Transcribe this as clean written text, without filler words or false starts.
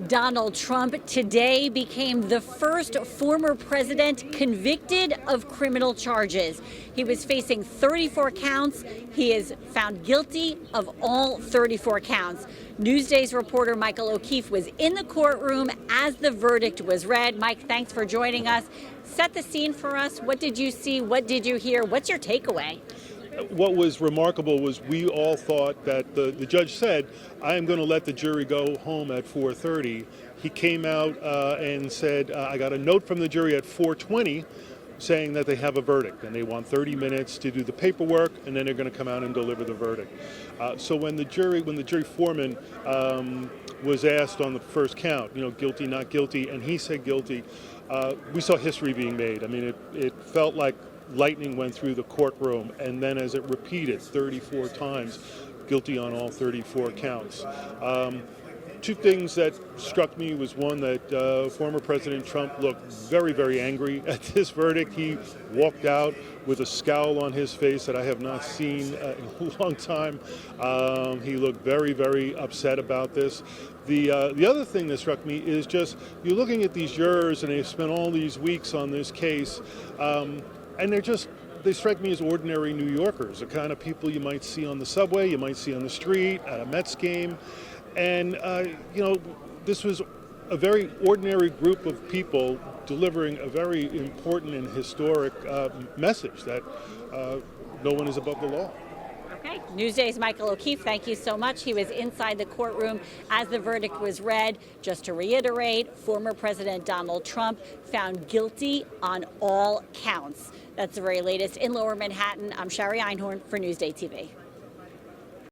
Donald Trump today became the first former president convicted of criminal charges. He was facing 34 counts. He is found guilty of all 34 counts. Newsday's reporter Michael O'Keefe was in the courtroom as the verdict was read. Mike, thanks for joining us. Set the scene for us. What did you see? What did you hear? What's your takeaway? What was remarkable was we all thought that the judge said, I am going to let the jury go home at 4:30. He came out and said, I got a note from the jury at 4:20 saying that they have a verdict and they want 30 minutes to do the paperwork and then they're going to come out and deliver the verdict. So when the jury foreman was asked on the first count, guilty, not guilty, and he said guilty, we saw history being made. I mean, it felt like lightning went through the courtroom, and then as it repeated 34 times, guilty on all 34 counts. Two things that struck me was one that former President Trump looked very, very angry at this verdict. He walked out with a scowl on his face that I have not seen in a long time. He looked very, very upset about this. The other thing that struck me is just you're looking at these jurors and they've spent all these weeks on this case, and they strike me as ordinary New Yorkers, the kind of people you might see on the subway, you might see on the street, at a Mets game. And, this was a very ordinary group of people delivering a very important and historic message that no one is above the law. Okay. Newsday's Michael O'Keefe, thank you so much. He was inside the courtroom as the verdict was read. Just to reiterate, former President Donald Trump found guilty on all counts. That's the very latest in Lower Manhattan. I'm Shari Einhorn for Newsday TV.